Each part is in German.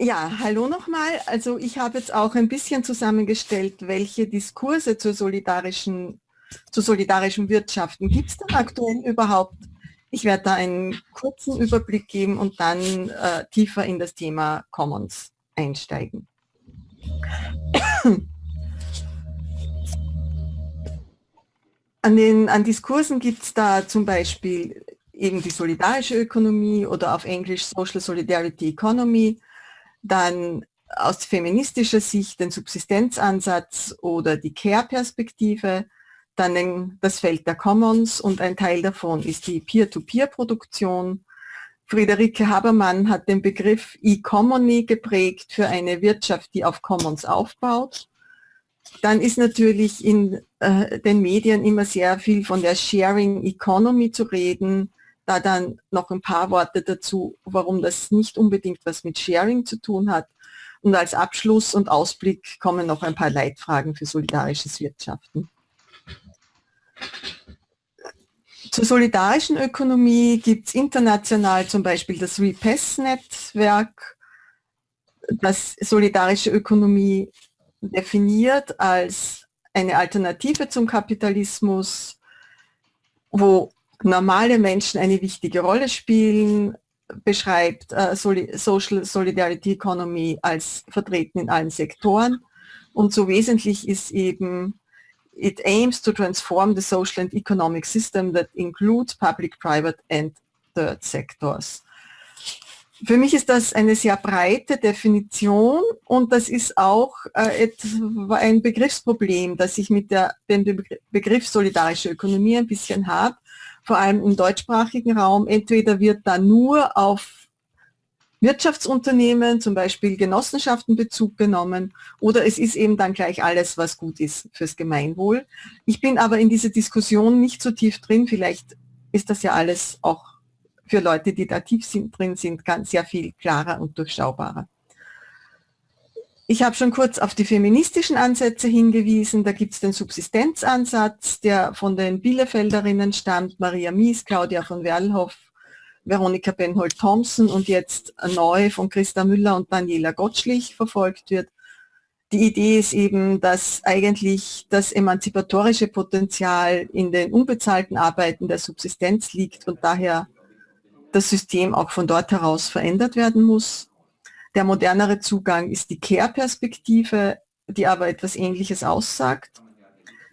Ja, hallo nochmal. Also ich habe jetzt auch ein bisschen zusammengestellt, welche Diskurse zu solidarischen Wirtschaften gibt es denn aktuell überhaupt? Ich werde da einen kurzen Überblick geben und dann tiefer in das Thema Commons einsteigen. An Diskursen gibt es da zum Beispiel eben die solidarische Ökonomie oder auf Englisch Social Solidarity Economy, dann aus feministischer Sicht den Subsistenzansatz oder die Care-Perspektive, dann das Feld der Commons und ein Teil davon ist die Peer-to-Peer-Produktion. Friederike Habermann hat den Begriff E-Commony geprägt für eine Wirtschaft, die auf Commons aufbaut. Dann ist natürlich in den Medien immer sehr viel von der Sharing Economy zu reden. Da dann noch ein paar Worte dazu, warum das nicht unbedingt was mit Sharing zu tun hat. Und als Abschluss und Ausblick kommen noch ein paar Leitfragen für solidarisches Wirtschaften. Zur solidarischen Ökonomie gibt es international zum Beispiel das RePass-Netzwerk, das solidarische Ökonomie definiert als eine Alternative zum Kapitalismus, wo normale Menschen eine wichtige Rolle spielen, beschreibt Social Solidarity Economy als vertreten in allen Sektoren. Und so wesentlich ist eben, it aims to transform the social and economic system that includes public, private and third sectors. Für mich ist das eine sehr breite Definition und das ist auch ein Begriffsproblem, das ich mit dem Begriff solidarische Ökonomie ein bisschen habe, vor allem im deutschsprachigen Raum. Entweder wird da nur auf Wirtschaftsunternehmen, zum Beispiel Genossenschaften, Bezug genommen oder es ist eben dann gleich alles, was gut ist fürs Gemeinwohl. Ich bin aber in dieser Diskussion nicht so tief drin, vielleicht ist das ja alles auch für Leute, die da tief drin sind, ganz sehr viel klarer und durchschaubarer. Ich habe schon kurz auf die feministischen Ansätze hingewiesen. Da gibt es den Subsistenzansatz, der von den Bielefelderinnen stammt, Maria Mies, Claudia von Werlhoff, Veronika Benhold-Thompson und jetzt neu von Christa Müller und Daniela Gottschlich verfolgt wird. Die Idee ist eben, dass eigentlich das emanzipatorische Potenzial in den unbezahlten Arbeiten der Subsistenz liegt und daher das System auch von dort heraus verändert werden muss. Der modernere Zugang ist die Care-Perspektive, die aber etwas Ähnliches aussagt.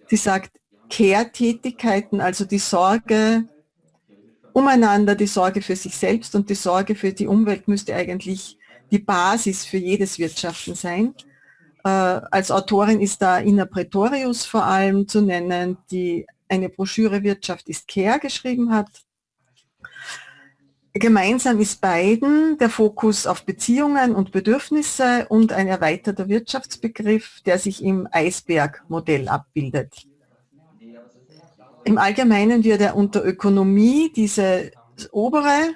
Sie sagt, Care-Tätigkeiten, also die Sorge umeinander, die Sorge für sich selbst und die Sorge für die Umwelt müsste eigentlich die Basis für jedes Wirtschaften sein. Als Autorin ist da Ina Pretorius vor allem zu nennen, die eine Broschüre Wirtschaft ist Care geschrieben hat. Gemeinsam ist beiden der Fokus auf Beziehungen und Bedürfnisse und ein erweiterter Wirtschaftsbegriff, der sich im Eisbergmodell abbildet. Im Allgemeinen wird er unter Ökonomie dieser obere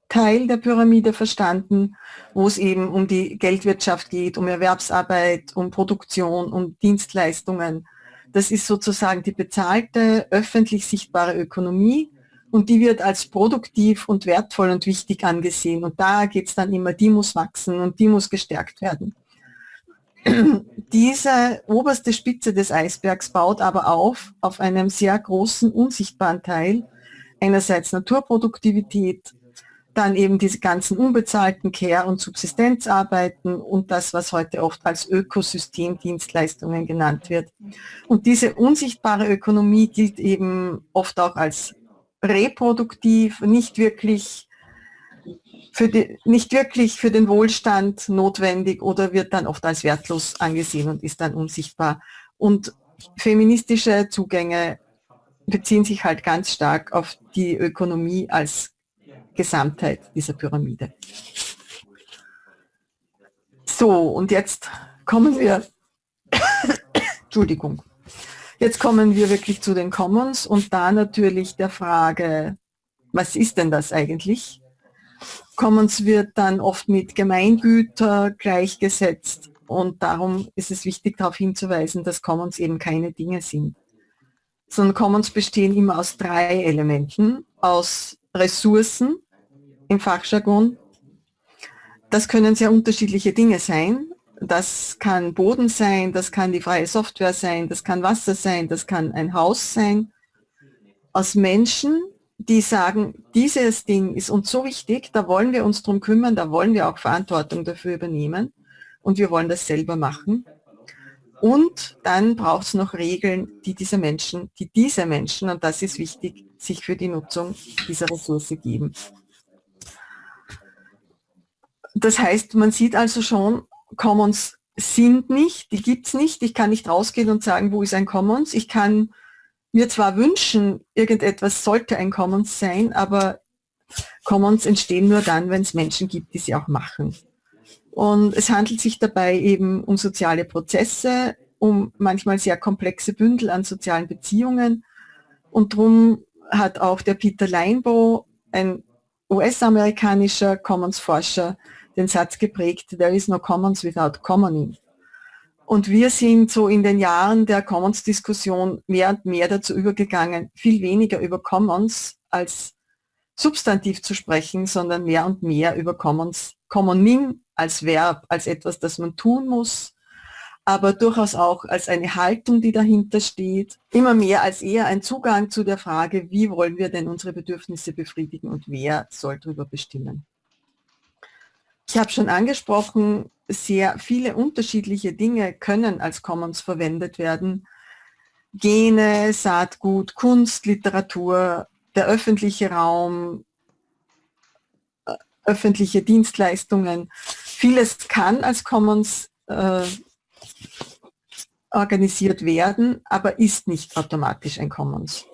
Teil der Pyramide verstanden, wo es eben um die Geldwirtschaft geht, um Erwerbsarbeit, um Produktion, um Dienstleistungen. Das ist sozusagen die bezahlte, öffentlich sichtbare Ökonomie. Und die wird als produktiv und wertvoll und wichtig angesehen. Und da geht es dann immer, die muss wachsen und die muss gestärkt werden. Diese oberste Spitze des Eisbergs baut aber auf einem sehr großen, unsichtbaren Teil. Einerseits Naturproduktivität, dann eben diese ganzen unbezahlten Care- und Subsistenzarbeiten und das, was heute oft als Ökosystemdienstleistungen genannt wird. Und diese unsichtbare Ökonomie gilt eben oft auch als reproduktiv, nicht wirklich für den Wohlstand notwendig oder wird dann oft als wertlos angesehen und ist dann unsichtbar. Und feministische Zugänge beziehen sich halt ganz stark auf die Ökonomie als Gesamtheit dieser Pyramide. So, und jetzt kommen wir, Entschuldigung, jetzt kommen wir wirklich zu den Commons und da natürlich der Frage, was ist denn das eigentlich? Commons wird dann oft mit Gemeingüter gleichgesetzt und darum ist es wichtig darauf hinzuweisen, dass Commons eben keine Dinge sind, sondern Commons bestehen immer aus 3 Elementen, aus Ressourcen im Fachjargon, Das können sehr unterschiedliche Dinge sein. Das kann Boden sein, das kann die freie Software sein, das kann Wasser sein, das kann ein Haus sein. Aus Menschen, die sagen, dieses Ding ist uns so wichtig, da wollen wir uns drum kümmern, da wollen wir auch Verantwortung dafür übernehmen und wir wollen das selber machen. Und dann braucht es noch Regeln, die diese Menschen, und das ist wichtig, sich für die Nutzung dieser Ressource geben. Das heißt, man sieht also schon, Commons sind nicht, die gibt es nicht. Ich kann nicht rausgehen und sagen, wo ist ein Commons. Ich kann mir zwar wünschen, irgendetwas sollte ein Commons sein, aber Commons entstehen nur dann, wenn es Menschen gibt, die sie auch machen. Und es handelt sich dabei eben um soziale Prozesse, um manchmal sehr komplexe Bündel an sozialen Beziehungen. Und darum hat auch der Peter Linebaugh, ein US-amerikanischer Commons-Forscher, den Satz geprägt, there is no commons without commoning. Und wir sind so in den Jahren der Commons-Diskussion mehr und mehr dazu übergegangen, viel weniger über Commons als substantiv zu sprechen, sondern mehr und mehr über Commons, Commoning als Verb, als etwas, das man tun muss, aber durchaus auch als eine Haltung, die dahinter steht, immer mehr als eher ein Zugang zu der Frage, wie wollen wir denn unsere Bedürfnisse befriedigen und wer soll darüber bestimmen. Ich habe schon angesprochen, sehr viele unterschiedliche Dinge können als Commons verwendet werden. Gene, Saatgut, Kunst, Literatur, der öffentliche Raum, öffentliche Dienstleistungen. Vieles kann als Commons organisiert werden, aber ist nicht automatisch ein Commons.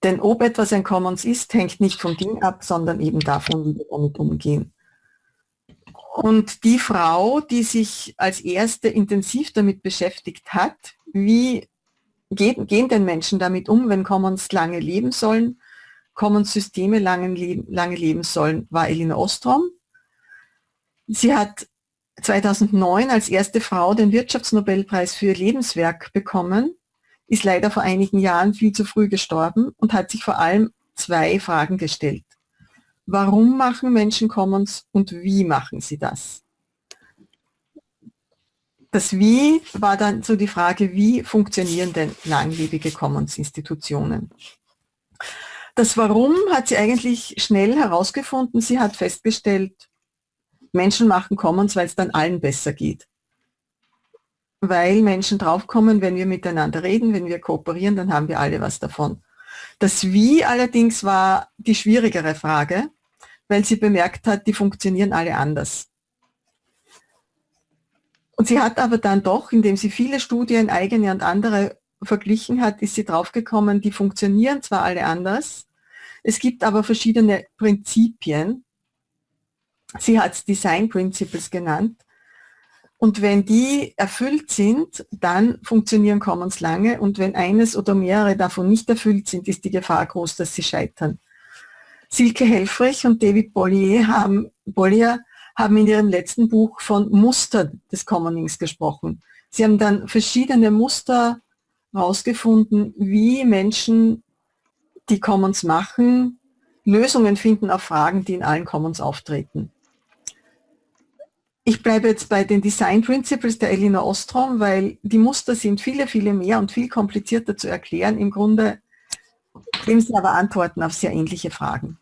Denn ob etwas ein Commons ist, hängt nicht vom Ding ab, sondern eben davon, wie wir damit umgehen. Und die Frau, die sich als erste intensiv damit beschäftigt hat, wie gehen denn Menschen damit um, wenn Commons lange leben sollen, Commons-Systeme lange leben sollen, war Elinor Ostrom. Sie hat 2009 als erste Frau den Wirtschaftsnobelpreis für ihr Lebenswerk bekommen, ist leider vor einigen Jahren viel zu früh gestorben und hat sich vor allem 2 Fragen gestellt. Warum machen Menschen Commons und wie machen sie das? Das Wie war dann so die Frage, wie funktionieren denn langlebige Commons-Institutionen? Das Warum hat sie eigentlich schnell herausgefunden. Sie hat festgestellt, Menschen machen Commons, weil es dann allen besser geht. Weil Menschen draufkommen, wenn wir miteinander reden, wenn wir kooperieren, dann haben wir alle was davon. Das Wie allerdings war die schwierigere Frage, weil sie bemerkt hat, die funktionieren alle anders. Und sie hat aber dann doch, indem sie viele Studien, eigene und andere, verglichen hat, ist sie draufgekommen, die funktionieren zwar alle anders, es gibt aber verschiedene Prinzipien. Sie hat es Design Principles genannt. Und wenn die erfüllt sind, dann funktionieren Commons lange. Und wenn eines oder mehrere davon nicht erfüllt sind, ist die Gefahr groß, dass sie scheitern. Silke Helfrich und David Bollier haben in ihrem letzten Buch von Mustern des Commonings gesprochen. Sie haben dann verschiedene Muster herausgefunden, wie Menschen, die Commons machen, Lösungen finden auf Fragen, die in allen Commons auftreten. Ich bleibe jetzt bei den Design Principles der Elinor Ostrom, weil die Muster sind viele, viele mehr und viel komplizierter zu erklären. Im Grunde geben sie aber Antworten auf sehr ähnliche Fragen.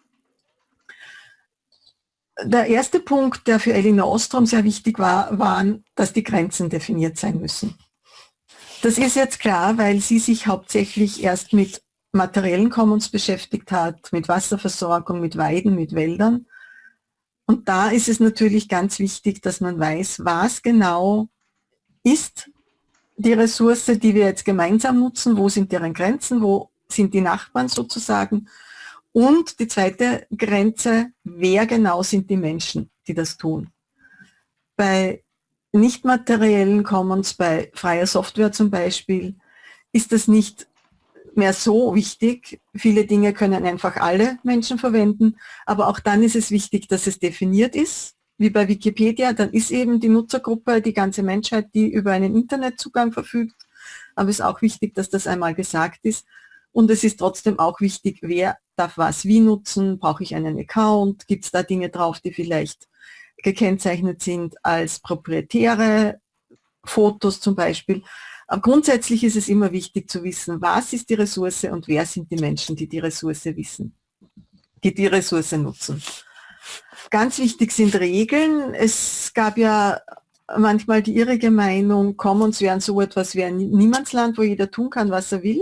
Der erste Punkt, der für Elinor Ostrom sehr wichtig war, waren, dass die Grenzen definiert sein müssen. Das ist jetzt klar, weil sie sich hauptsächlich erst mit materiellen Commons beschäftigt hat, mit Wasserversorgung, mit Weiden, mit Wäldern. Und da ist es natürlich ganz wichtig, dass man weiß, was genau ist die Ressource, die wir jetzt gemeinsam nutzen, wo sind deren Grenzen, wo sind die Nachbarn sozusagen. Und die zweite Grenze, wer genau sind die Menschen, die das tun. Bei nicht materiellen Commons, bei freier Software zum Beispiel, ist das nicht mehr so wichtig. Viele Dinge können einfach alle Menschen verwenden, aber auch dann ist es wichtig, dass es definiert ist, wie bei Wikipedia, dann ist eben die Nutzergruppe die ganze Menschheit, die über einen Internetzugang verfügt, aber es ist auch wichtig, dass das einmal gesagt ist und es ist trotzdem auch wichtig, wer darf was wie nutzen, brauche ich einen Account, gibt es da Dinge drauf, die vielleicht gekennzeichnet sind als proprietäre Fotos zum Beispiel. Aber grundsätzlich ist es immer wichtig zu wissen, was ist die Ressource und wer sind die Menschen, die die Ressource wissen, die die Ressource nutzen. Ganz wichtig sind Regeln. Es gab ja manchmal die irrige Meinung, Commons wären so etwas wie ein Niemandsland, wo jeder tun kann, was er will.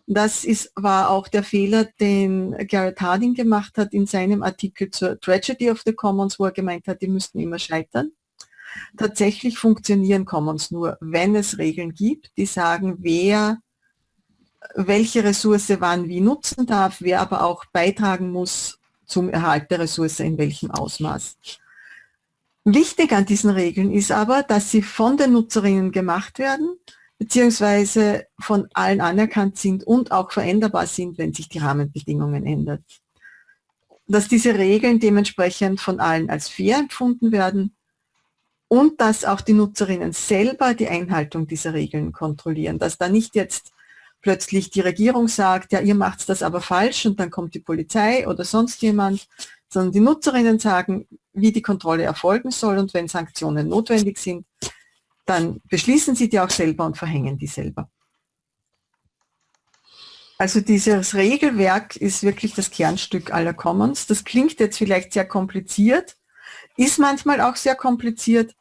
War auch der Fehler, den Garrett Hardin gemacht hat in seinem Artikel zur Tragedy of the Commons, wo er gemeint hat, die müssten immer scheitern. Tatsächlich funktionieren Commons nur, wenn es Regeln gibt, die sagen, wer welche Ressource wann wie nutzen darf, wer aber auch beitragen muss zum Erhalt der Ressource in welchem Ausmaß. Wichtig an diesen Regeln ist aber, dass sie von den Nutzerinnen gemacht werden, beziehungsweise von allen anerkannt sind und auch veränderbar sind, wenn sich die Rahmenbedingungen ändern. Dass diese Regeln dementsprechend von allen als fair empfunden werden und dass auch die Nutzerinnen selber die Einhaltung dieser Regeln kontrollieren, dass da nicht jetzt plötzlich die Regierung sagt, ja, ihr macht das aber falsch und dann kommt die Polizei oder sonst jemand, sondern die Nutzerinnen sagen, wie die Kontrolle erfolgen soll und wenn Sanktionen notwendig sind, dann beschließen sie die auch selber und verhängen die selber. Also dieses Regelwerk ist wirklich das Kernstück aller Commons. Das klingt jetzt vielleicht sehr kompliziert, ist manchmal auch sehr kompliziert.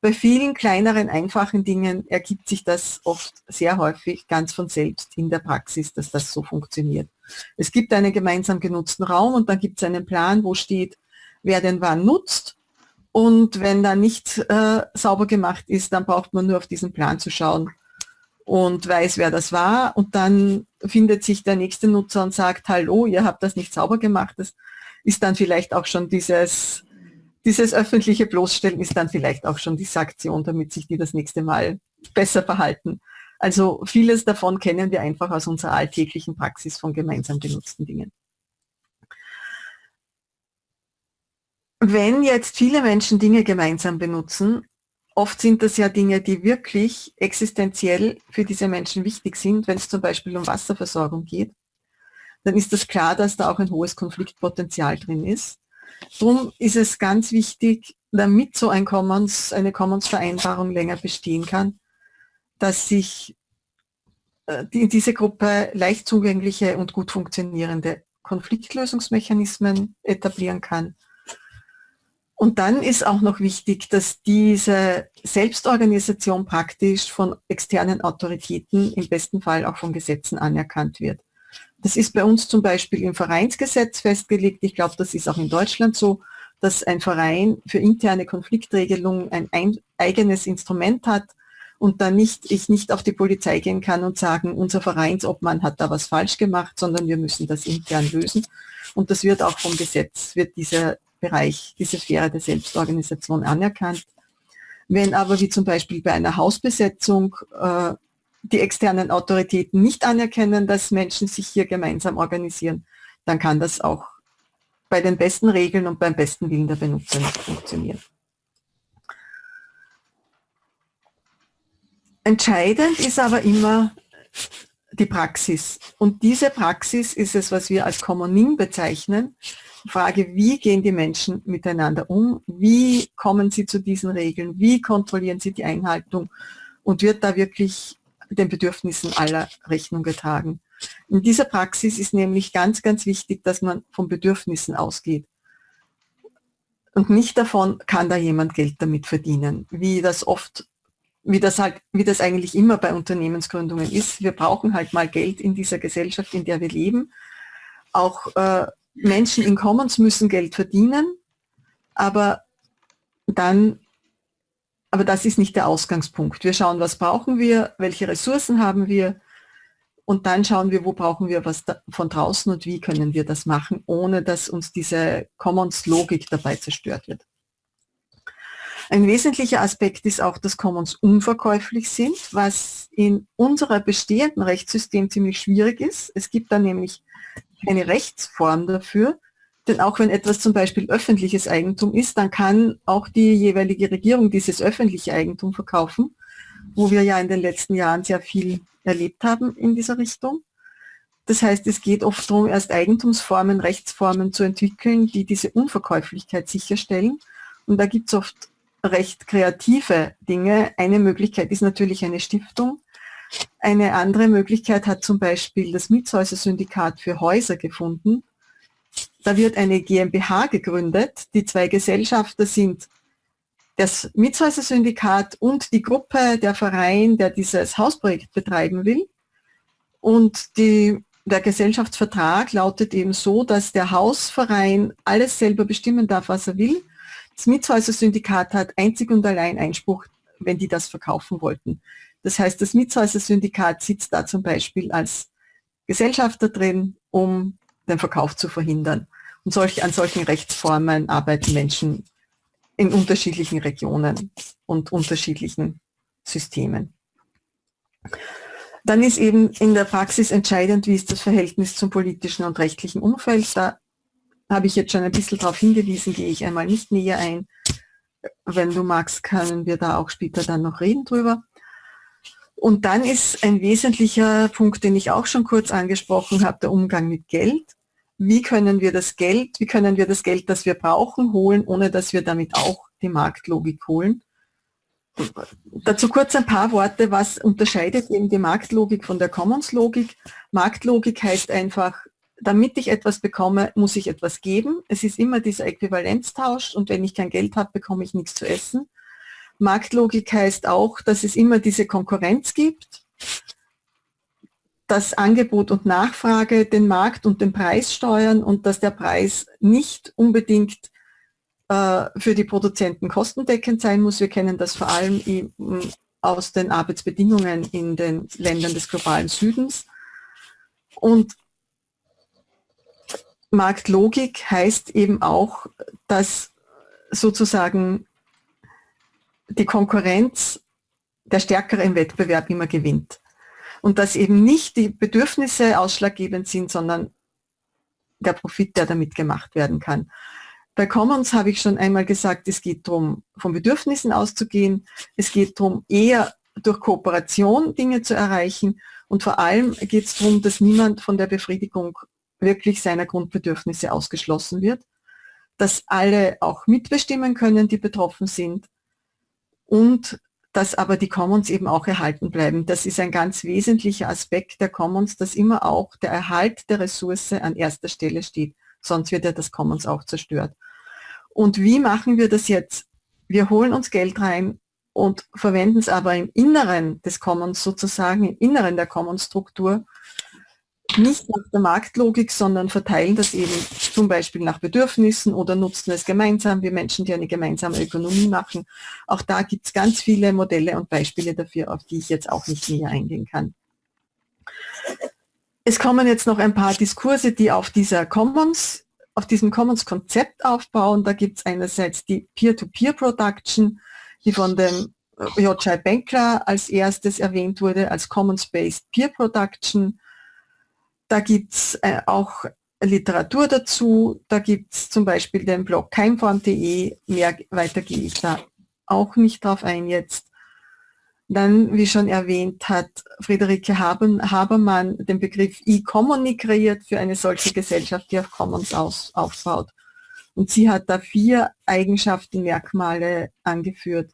Bei vielen kleineren, einfachen Dingen ergibt sich das oft sehr häufig ganz von selbst in der Praxis, dass das so funktioniert. Es gibt einen gemeinsam genutzten Raum und dann gibt es einen Plan, wo steht, wer den wann nutzt. Und wenn da nicht sauber gemacht ist, dann braucht man nur auf diesen Plan zu schauen und weiß, wer das war. Und dann findet sich der nächste Nutzer und sagt, hallo, ihr habt das nicht sauber gemacht. Das ist dann vielleicht auch schon dieses öffentliche Bloßstellen ist dann vielleicht auch schon die Sanktion, damit sich die das nächste Mal besser verhalten. Also vieles davon kennen wir einfach aus unserer alltäglichen Praxis von gemeinsam genutzten Dingen. Wenn jetzt viele Menschen Dinge gemeinsam benutzen, oft sind das ja Dinge, die wirklich existenziell für diese Menschen wichtig sind, wenn es zum Beispiel um Wasserversorgung geht, dann ist das klar, dass da auch ein hohes Konfliktpotenzial drin ist. Darum ist es ganz wichtig, damit so eine Commons-Vereinbarung länger bestehen kann, dass sich diese Gruppe leicht zugängliche und gut funktionierende Konfliktlösungsmechanismen etablieren kann. Und dann ist auch noch wichtig, dass diese Selbstorganisation praktisch von externen Autoritäten, im besten Fall auch von Gesetzen anerkannt wird. Das ist bei uns zum Beispiel im Vereinsgesetz festgelegt. Ich glaube, das ist auch in Deutschland so, dass ein Verein für interne Konfliktregelung ein eigenes Instrument hat und dann ich nicht auf die Polizei gehen kann und sagen, unser Vereinsobmann hat da was falsch gemacht, sondern wir müssen das intern lösen. Und das wird auch vom Gesetz, wird dieser Bereich, diese Sphäre der Selbstorganisation anerkannt. Wenn aber, wie zum Beispiel bei einer Hausbesetzung, die externen Autoritäten nicht anerkennen, dass Menschen sich hier gemeinsam organisieren, dann kann das auch bei den besten Regeln und beim besten Willen der Benutzer nicht funktionieren. Entscheidend ist aber immer die Praxis. Und diese Praxis ist es, was wir als Commoning bezeichnen. Die Frage, wie gehen die Menschen miteinander um? Wie kommen sie zu diesen Regeln? Wie kontrollieren sie die Einhaltung? Und wird da wirklich den Bedürfnissen aller Rechnung getragen? In dieser Praxis ist nämlich ganz, ganz wichtig, dass man von Bedürfnissen ausgeht. Und nicht davon, kann da jemand Geld damit verdienen, wie das eigentlich immer bei Unternehmensgründungen ist. Wir brauchen halt mal Geld in dieser Gesellschaft, in der wir leben. Auch Menschen in Commons müssen Geld verdienen, aber das ist nicht der Ausgangspunkt. Wir schauen, was brauchen wir, welche Ressourcen haben wir und dann schauen wir, wo brauchen wir was von draußen und wie können wir das machen, ohne dass uns diese Commons-Logik dabei zerstört wird. Ein wesentlicher Aspekt ist auch, dass Commons unverkäuflich sind, was in unserem bestehenden Rechtssystem ziemlich schwierig ist. Es gibt da nämlich eine Rechtsform dafür, denn auch wenn etwas zum Beispiel öffentliches Eigentum ist, dann kann auch die jeweilige Regierung dieses öffentliche Eigentum verkaufen, wo wir ja in den letzten Jahren sehr viel erlebt haben in dieser Richtung. Das heißt, es geht oft darum, erst Eigentumsformen, Rechtsformen zu entwickeln, die diese Unverkäuflichkeit sicherstellen. Und da gibt es oft recht kreative Dinge. Eine Möglichkeit ist natürlich eine Stiftung. Eine andere Möglichkeit hat zum Beispiel das Mietshäuser-Syndikat für Häuser gefunden. Da wird eine GmbH gegründet. Die 2 Gesellschafter sind das Mietshäuser-Syndikat und die Gruppe, der Verein, der dieses Hausprojekt betreiben will. Und der Gesellschaftsvertrag lautet eben so, dass der Hausverein alles selber bestimmen darf, was er will. Das Mietshäuser-Syndikat hat einzig und allein Einspruch, wenn die das verkaufen wollten. Das heißt, das Mietshäuser-Syndikat sitzt da zum Beispiel als Gesellschafter drin, um den Verkauf zu verhindern. Und an solchen Rechtsformen arbeiten Menschen in unterschiedlichen Regionen und unterschiedlichen Systemen. Dann ist eben in der Praxis entscheidend, wie ist das Verhältnis zum politischen und rechtlichen Umfeld. Da habe ich jetzt schon ein bisschen darauf hingewiesen, gehe ich einmal nicht näher ein. Wenn du magst, können wir da auch später dann noch reden drüber. Und dann ist ein wesentlicher Punkt, den ich auch schon kurz angesprochen habe, der Umgang mit Geld. Wie können wir das Geld, das wir brauchen, holen, ohne dass wir damit auch die Marktlogik holen? Dazu kurz ein paar Worte, was unterscheidet eben die Marktlogik von der Commons-Logik. Marktlogik heißt einfach, damit ich etwas bekomme, muss ich etwas geben. Es ist immer dieser Äquivalenztausch und wenn ich kein Geld habe, bekomme ich nichts zu essen. Marktlogik heißt auch, dass es immer diese Konkurrenz gibt, dass Angebot und Nachfrage den Markt und den Preis steuern und dass der Preis nicht unbedingt für die Produzenten kostendeckend sein muss. Wir kennen das vor allem aus den Arbeitsbedingungen in den Ländern des globalen Südens. Und Marktlogik heißt eben auch, dass sozusagen die Konkurrenz, der Stärkere im Wettbewerb immer gewinnt. Und dass eben nicht die Bedürfnisse ausschlaggebend sind, sondern der Profit, der damit gemacht werden kann. Bei Commons habe ich schon einmal gesagt, es geht darum, von Bedürfnissen auszugehen. Es geht darum, eher durch Kooperation Dinge zu erreichen. Und vor allem geht es darum, dass niemand von der Befriedigung wirklich seiner Grundbedürfnisse ausgeschlossen wird. Dass alle auch mitbestimmen können, die betroffen sind. Und dass aber die Commons eben auch erhalten bleiben. Das ist ein ganz wesentlicher Aspekt der Commons, dass immer auch der Erhalt der Ressource an erster Stelle steht. Sonst wird ja das Commons auch zerstört. Und wie machen wir das jetzt? Wir holen uns Geld rein und verwenden es aber im Inneren des Commons sozusagen, im Inneren der Commons-Struktur, nicht nach der Marktlogik, sondern verteilen das eben zum Beispiel nach Bedürfnissen oder nutzen es gemeinsam, wie Menschen, die eine gemeinsame Ökonomie machen. Auch da gibt es ganz viele Modelle und Beispiele dafür, auf die ich jetzt auch nicht näher eingehen kann. Es kommen jetzt noch ein paar Diskurse, die auf diesem Commons-Konzept aufbauen. Da gibt es einerseits die Peer-to-Peer-Production, die von dem J.J. Benkler als erstes erwähnt wurde, als Commons-Based Peer Production. Da gibt es auch Literatur dazu. Da gibt es zum Beispiel den Blog keimform.de. Weiter gehe ich da auch nicht drauf ein jetzt. Dann, wie schon erwähnt, hat Friederike Habermann den Begriff E-Commony kreiert für eine solche Gesellschaft, die auf Commons aufbaut. Und sie hat da 4 Eigenschaften, Merkmale angeführt.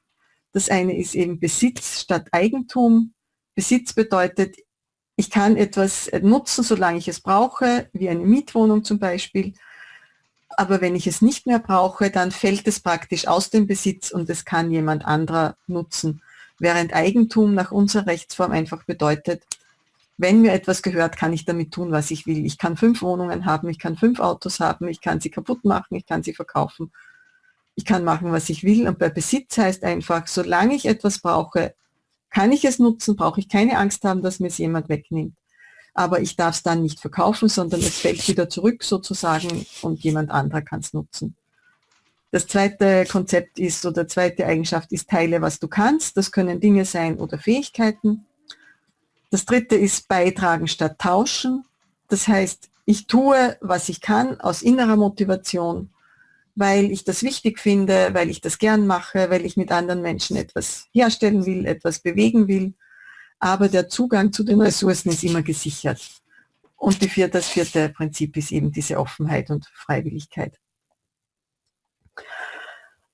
Das eine ist eben Besitz statt Eigentum. Besitz bedeutet, ich kann etwas nutzen, solange ich es brauche, wie eine Mietwohnung zum Beispiel. Aber wenn ich es nicht mehr brauche, dann fällt es praktisch aus dem Besitz und es kann jemand anderer nutzen. Während Eigentum nach unserer Rechtsform einfach bedeutet, wenn mir etwas gehört, kann ich damit tun, was ich will. Ich kann 5 Wohnungen haben, ich kann 5 Autos haben, ich kann sie kaputt machen, ich kann sie verkaufen. Ich kann machen, was ich will. Und bei Besitz heißt einfach, solange ich etwas brauche, kann ich es nutzen, brauche ich keine Angst haben, dass mir es jemand wegnimmt. Aber ich darf es dann nicht verkaufen, sondern es fällt wieder zurück sozusagen und jemand anderer kann es nutzen. Das zweite Konzept ist oder zweite Eigenschaft ist, teile, was du kannst. Das können Dinge sein oder Fähigkeiten. Das dritte ist beitragen statt tauschen. Das heißt, ich tue, was ich kann aus innerer Motivation, weil ich das wichtig finde, weil ich das gern mache, weil ich mit anderen Menschen etwas herstellen will, etwas bewegen will. Aber der Zugang zu den Ressourcen ist immer gesichert. Und das vierte Prinzip ist eben diese Offenheit und Freiwilligkeit.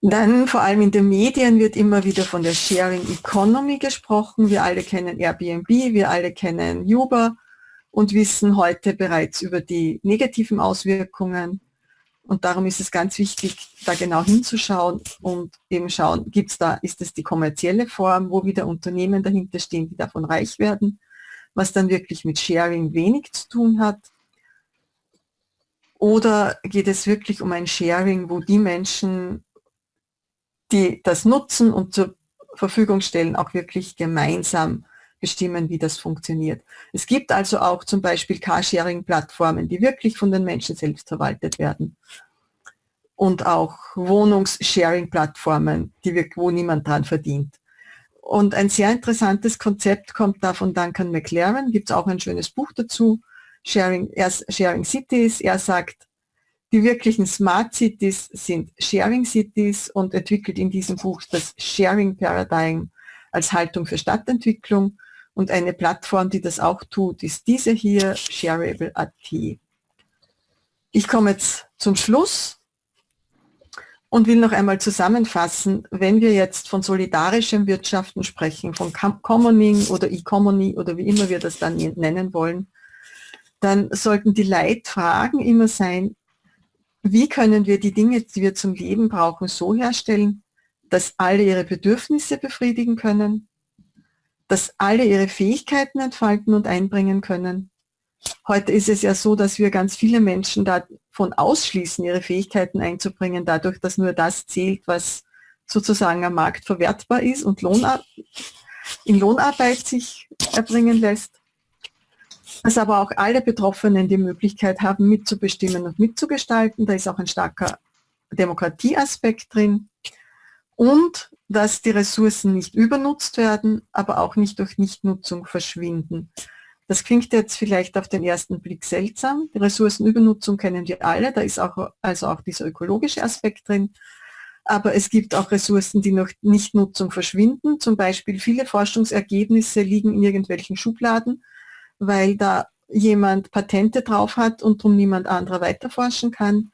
Dann vor allem in den Medien wird immer wieder von der Sharing Economy gesprochen. Wir alle kennen Airbnb, wir alle kennen Uber und wissen heute bereits über die negativen Auswirkungen. Und darum ist es ganz wichtig, da genau hinzuschauen und eben schauen, ist es die kommerzielle Form, wo wieder Unternehmen dahinter stehen, die davon reich werden, was dann wirklich mit Sharing wenig zu tun hat. Oder geht es wirklich um ein Sharing, wo die Menschen, die das nutzen und zur Verfügung stellen, auch wirklich gemeinsam bestimmen, wie das funktioniert. Es gibt also auch zum Beispiel Carsharing-Plattformen, die wirklich von den Menschen selbst verwaltet werden. Und auch Wohnungs-Sharing-Plattformen, wo niemand dran verdient. Und ein sehr interessantes Konzept kommt da von Duncan McLaren, gibt es auch ein schönes Buch dazu, Sharing Cities. Er sagt, die wirklichen Smart Cities sind Sharing Cities und entwickelt in diesem Buch das Sharing Paradigm als Haltung für Stadtentwicklung. Und eine Plattform, die das auch tut, ist diese hier, Shareable.at. Ich komme jetzt zum Schluss und will noch einmal zusammenfassen, wenn wir jetzt von solidarischem Wirtschaften sprechen, von Commoning oder E-Commony oder wie immer wir das dann nennen wollen, dann sollten die Leitfragen immer sein, wie können wir die Dinge, die wir zum Leben brauchen, so herstellen, dass alle ihre Bedürfnisse befriedigen können, dass alle ihre Fähigkeiten entfalten und einbringen können. Heute ist es ja so, dass wir ganz viele Menschen davon ausschließen, ihre Fähigkeiten einzubringen, dadurch, dass nur das zählt, was sozusagen am Markt verwertbar ist und in Lohnarbeit sich erbringen lässt. Dass aber auch alle Betroffenen die Möglichkeit haben, mitzubestimmen und mitzugestalten. Da ist auch ein starker Demokratieaspekt drin. Und dass die Ressourcen nicht übernutzt werden, aber auch nicht durch Nichtnutzung verschwinden. Das klingt jetzt vielleicht auf den ersten Blick seltsam. Die Ressourcenübernutzung kennen wir alle, da ist also auch dieser ökologische Aspekt drin. Aber es gibt auch Ressourcen, die durch Nichtnutzung verschwinden. Zum Beispiel viele Forschungsergebnisse liegen in irgendwelchen Schubladen, weil da jemand Patente drauf hat und darum niemand anderer weiterforschen kann.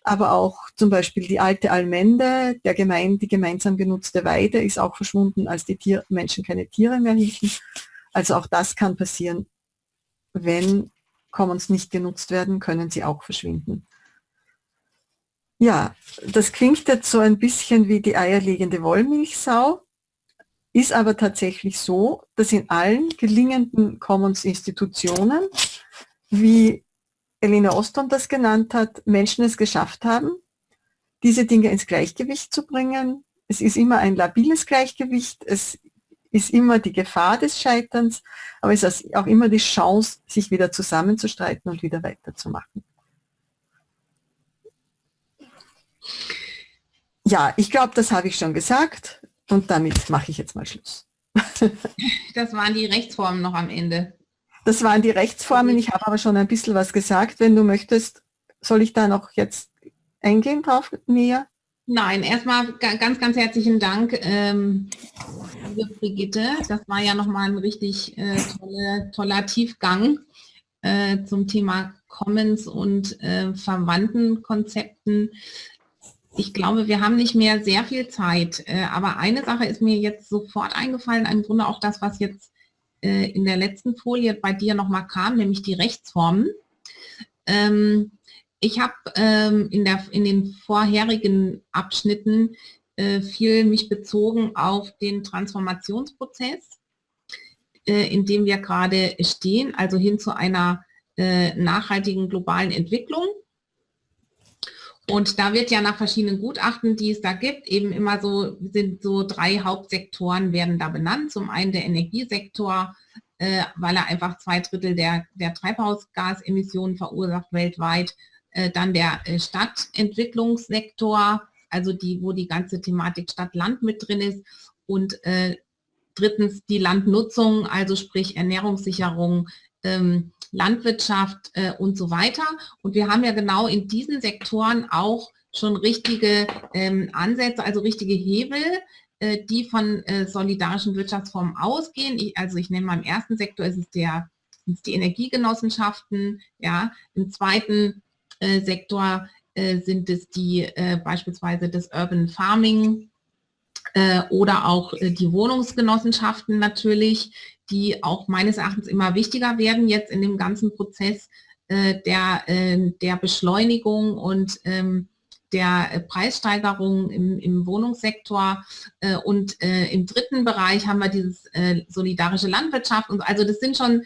Aber auch zum Beispiel die alte Allmende, die gemeinsam genutzte Weide ist auch verschwunden, als die Menschen keine Tiere mehr hielten. Also auch das kann passieren. Wenn Commons nicht genutzt werden, können sie auch verschwinden. Ja, das klingt jetzt so ein bisschen wie die eierlegende Wollmilchsau, ist aber tatsächlich so, dass in allen gelingenden Commons-Institutionen, wie Elina Ostrom das genannt hat, Menschen es geschafft haben, diese Dinge ins Gleichgewicht zu bringen. Es ist immer ein labiles Gleichgewicht, es ist immer die Gefahr des Scheiterns, aber es ist auch immer die Chance, sich wieder zusammenzustreiten und wieder weiterzumachen. Ja, ich glaube, das habe ich schon gesagt und damit mache ich jetzt mal Schluss. Das waren die Rechtsformen noch am Ende. Das waren die Rechtsformen. Ich habe aber schon ein bisschen was gesagt. Wenn du möchtest, soll ich da noch jetzt eingehen drauf näher? Nein, erstmal ganz, ganz herzlichen Dank, liebe Brigitte. Das war ja nochmal ein richtig toller Tiefgang zum Thema Commons und verwandten Konzepten. Ich glaube, wir haben nicht mehr sehr viel Zeit, aber eine Sache ist mir jetzt sofort eingefallen, im Grunde auch das, was jetzt in der letzten Folie bei dir nochmal kam, nämlich die Rechtsformen. Ich habe in den vorherigen Abschnitten viel mich bezogen auf den Transformationsprozess, in dem wir gerade stehen, also hin zu einer nachhaltigen globalen Entwicklung. Und da wird ja nach verschiedenen Gutachten, die es da gibt, eben immer sind so 3 Hauptsektoren werden da benannt. Zum einen der Energiesektor, weil er einfach 2/3 der Treibhausgasemissionen verursacht weltweit. Dann der Stadtentwicklungssektor, also wo die ganze Thematik Stadt-Land mit drin ist. Und drittens die Landnutzung, also sprich Ernährungssicherung, Landwirtschaft und so weiter. Und wir haben ja genau in diesen Sektoren auch schon richtige Ansätze, also richtige Hebel, die von solidarischen Wirtschaftsformen ausgehen. Ich nenne mal im ersten Sektor ist es die Energiegenossenschaften, ja, im zweiten Sektor sind es die beispielsweise das Urban Farming oder auch die Wohnungsgenossenschaften natürlich, die auch meines Erachtens immer wichtiger werden jetzt in dem ganzen Prozess der Beschleunigung und der Preissteigerung im Wohnungssektor. Und im dritten Bereich haben wir dieses solidarische Landwirtschaft. Und also das sind schon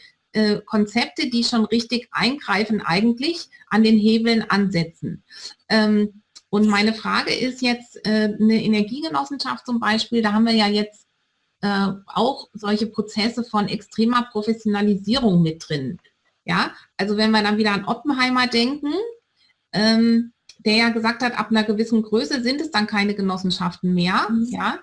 Konzepte, die schon richtig eingreifen, eigentlich an den Hebeln ansetzen. Und meine Frage ist jetzt, eine Energiegenossenschaft zum Beispiel, da haben wir ja jetzt auch solche Prozesse von extremer Professionalisierung mit drin. Ja, also wenn wir dann wieder an Oppenheimer denken, der ja gesagt hat, ab einer gewissen Größe sind es dann keine Genossenschaften mehr, ja,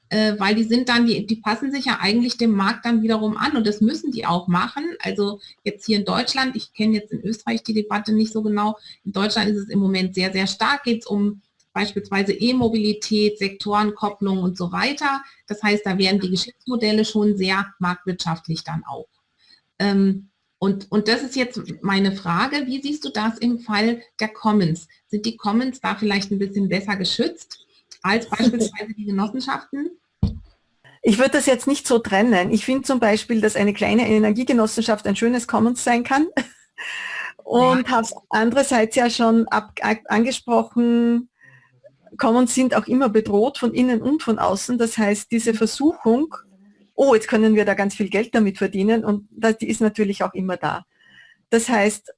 weil die sind dann, die passen sich ja eigentlich dem Markt dann wiederum an und das müssen die auch machen. Also jetzt hier in Deutschland, ich kenne jetzt in Österreich die Debatte nicht so genau, in Deutschland ist es im Moment sehr, sehr stark, geht es um beispielsweise E-Mobilität, Sektorenkopplung und so weiter. Das heißt, da werden die Geschäftsmodelle schon sehr marktwirtschaftlich dann auch. Und das ist jetzt meine Frage, wie siehst du das im Fall der Commons? Sind die Commons da vielleicht ein bisschen besser geschützt als beispielsweise die Genossenschaften? Ich würde das jetzt nicht so trennen. Ich finde zum Beispiel, dass eine kleine Energiegenossenschaft ein schönes Commons sein kann. Und habe es andererseits ja schon angesprochen, Commons sind auch immer bedroht von innen und von außen. Das heißt, diese Versuchung, oh, jetzt können wir da ganz viel Geld damit verdienen und die ist natürlich auch immer da. Das heißt,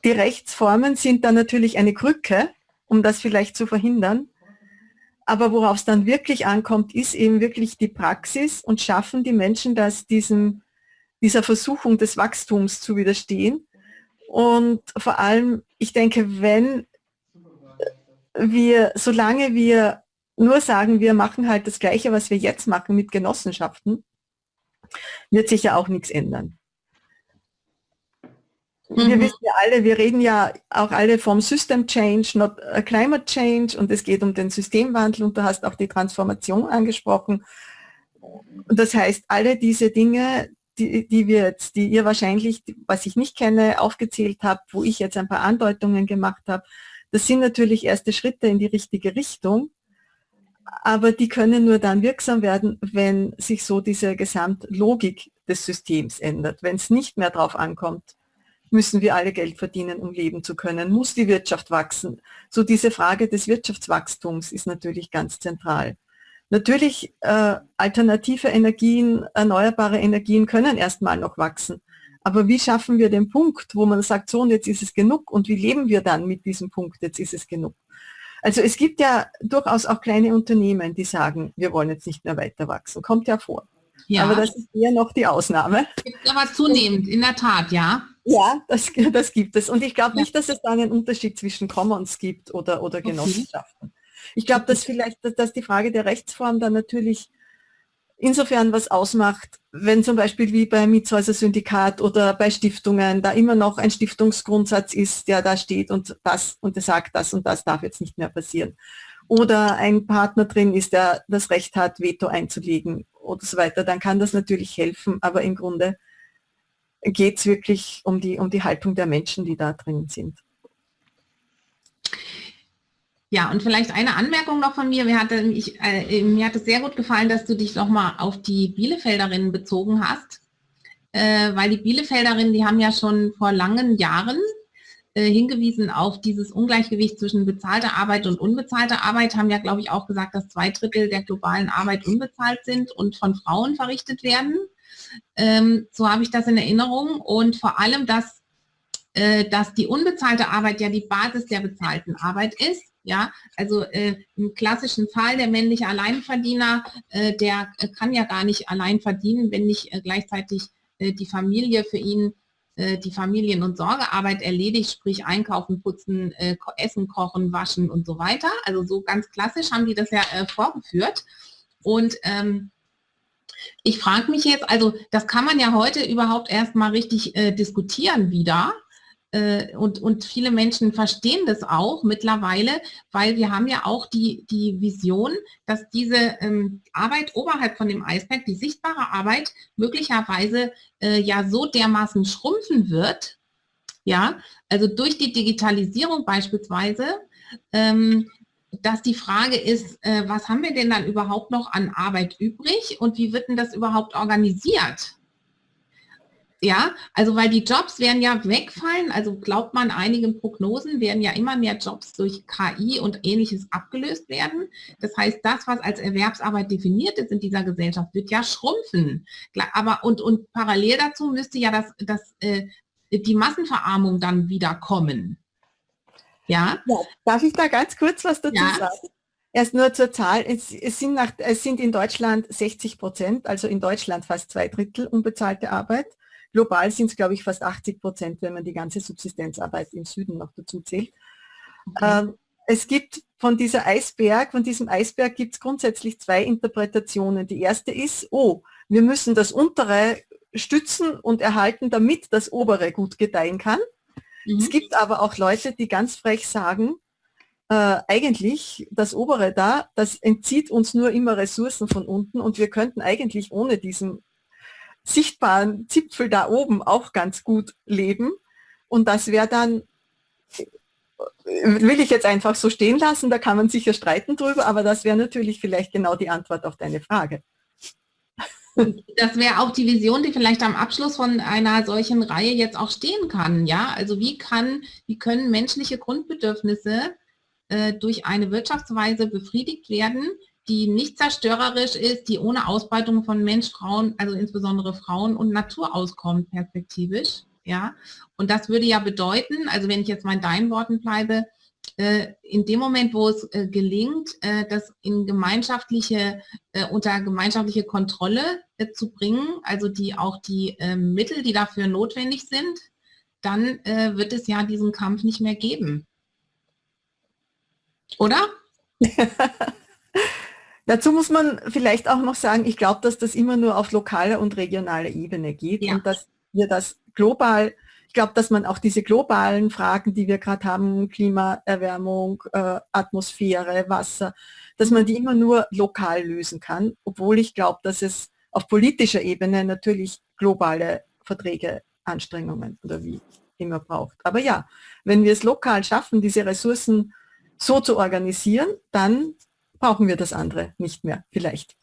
die Rechtsformen sind dann natürlich eine Krücke, um das vielleicht zu verhindern. Aber worauf es dann wirklich ankommt, ist eben wirklich die Praxis und schaffen die Menschen das, dieser Versuchung des Wachstums zu widerstehen. Und vor allem, ich denke, solange wir nur sagen, wir machen halt das Gleiche, was wir jetzt machen mit Genossenschaften, wird sich ja auch nichts ändern. Wir wissen ja alle, wir reden ja auch alle vom System Change, not Climate Change, und es geht um den Systemwandel und du hast auch die Transformation angesprochen. Und das heißt, alle diese Dinge, die ihr wahrscheinlich, was ich nicht kenne, aufgezählt habt, wo ich jetzt ein paar Andeutungen gemacht habe, das sind natürlich erste Schritte in die richtige Richtung, aber die können nur dann wirksam werden, wenn sich so diese Gesamtlogik des Systems ändert. Wenn es nicht mehr darauf ankommt, müssen wir alle Geld verdienen, um leben zu können, muss die Wirtschaft wachsen. So diese Frage des Wirtschaftswachstums ist natürlich ganz zentral. Natürlich, alternative Energien, erneuerbare Energien können erstmal noch wachsen. Aber wie schaffen wir den Punkt, wo man sagt, so und jetzt ist es genug, und wie leben wir dann mit diesem Punkt, jetzt ist es genug? Also es gibt ja durchaus auch kleine Unternehmen, die sagen, wir wollen jetzt nicht mehr weiter wachsen. Kommt ja vor. Ja. Aber das ist eher noch die Ausnahme. Gibt aber zunehmend, in der Tat, ja. Ja, das gibt es. Und ich glaube nicht, dass es da einen Unterschied zwischen Commons gibt oder Genossenschaften. Ich glaube, dass die Frage der Rechtsform dann natürlich insofern was ausmacht, wenn zum Beispiel wie beim Mietshäuser-Syndikat oder bei Stiftungen da immer noch ein Stiftungsgrundsatz ist, der da steht und der sagt, das und das darf jetzt nicht mehr passieren. Oder ein Partner drin ist, der das Recht hat, Veto einzulegen oder so weiter, dann kann das natürlich helfen, aber im Grunde geht es wirklich um die Haltung der Menschen, die da drin sind. Ja, und vielleicht eine Anmerkung noch von mir. Mir hat es sehr gut gefallen, dass du dich nochmal auf die Bielefelderinnen bezogen hast, weil die Bielefelderinnen, die haben ja schon vor langen Jahren hingewiesen auf dieses Ungleichgewicht zwischen bezahlter Arbeit und unbezahlter Arbeit, haben ja, glaube ich, auch gesagt, dass 2/3 der globalen Arbeit unbezahlt sind und von Frauen verrichtet werden. So habe ich das in Erinnerung, und vor allem, dass die unbezahlte Arbeit ja die Basis der bezahlten Arbeit ist. Ja, also im klassischen Fall der männliche Alleinverdiener, der kann ja gar nicht allein verdienen, wenn nicht gleichzeitig die Familie für ihn die Familien- und Sorgearbeit erledigt, sprich einkaufen, putzen, essen, kochen, waschen und so weiter. Also so ganz klassisch haben die das ja vorgeführt. Und ich frage mich jetzt, also das kann man ja heute überhaupt erst mal richtig diskutieren wieder. Und viele Menschen verstehen das auch mittlerweile, weil wir haben ja auch die Vision, dass diese Arbeit oberhalb von dem Eisberg, die sichtbare Arbeit, möglicherweise ja so dermaßen schrumpfen wird, Ja, also durch die Digitalisierung beispielsweise, dass die Frage ist, was haben wir denn dann überhaupt noch an Arbeit übrig und wie wird denn das überhaupt organisiert? Ja, also weil die Jobs werden ja wegfallen, also glaubt man einigen Prognosen, werden ja immer mehr Jobs durch KI und Ähnliches abgelöst werden. Das heißt, das, was als Erwerbsarbeit definiert ist in dieser Gesellschaft, wird ja schrumpfen. Aber und parallel dazu müsste ja die Massenverarmung dann wieder kommen. Ja? Ja, darf ich da ganz kurz was dazu sagen? Erst nur zur Zahl, es sind in Deutschland 60%, also in Deutschland fast 2/3 unbezahlte Arbeit. Global sind es, glaube ich, fast 80%, wenn man die ganze Subsistenzarbeit im Süden noch dazu zählt. Okay. Es gibt von diesem Eisberg gibt es grundsätzlich 2 Interpretationen. Die erste ist, wir müssen das Untere stützen und erhalten, damit das Obere gut gedeihen kann. Es gibt aber auch Leute, die ganz frech sagen, eigentlich das Obere da, das entzieht uns nur immer Ressourcen von unten und wir könnten eigentlich ohne diesen sichtbaren Zipfel da oben auch ganz gut leben. Und das wäre dann, will ich jetzt einfach so stehen lassen, da kann man sicher streiten drüber, aber das wäre natürlich vielleicht genau die Antwort auf deine Frage. Das wäre auch die Vision, die vielleicht am Abschluss von einer solchen Reihe jetzt auch stehen kann. Ja, also wie können menschliche Grundbedürfnisse durch eine Wirtschaftsweise befriedigt werden, die nicht zerstörerisch ist, die ohne Ausbeutung von Mensch, Frauen, also insbesondere Frauen und Natur auskommt, perspektivisch. Ja, und das würde ja bedeuten, also wenn ich jetzt mal in deinen Worten bleibe, in dem Moment, wo es gelingt, das in unter gemeinschaftliche Kontrolle zu bringen, also die Mittel, die dafür notwendig sind, dann wird es ja diesen Kampf nicht mehr geben. Oder? Dazu muss man vielleicht auch noch sagen, ich glaube, dass das immer nur auf lokaler und regionaler Ebene geht und dass wir das global, ich glaube, dass man auch diese globalen Fragen, die wir gerade haben, Klimaerwärmung, Atmosphäre, Wasser, dass man die immer nur lokal lösen kann, obwohl ich glaube, dass es auf politischer Ebene natürlich globale Verträge, Anstrengungen oder wie immer braucht. Aber ja, wenn wir es lokal schaffen, diese Ressourcen so zu organisieren, dann brauchen wir das andere nicht mehr, vielleicht.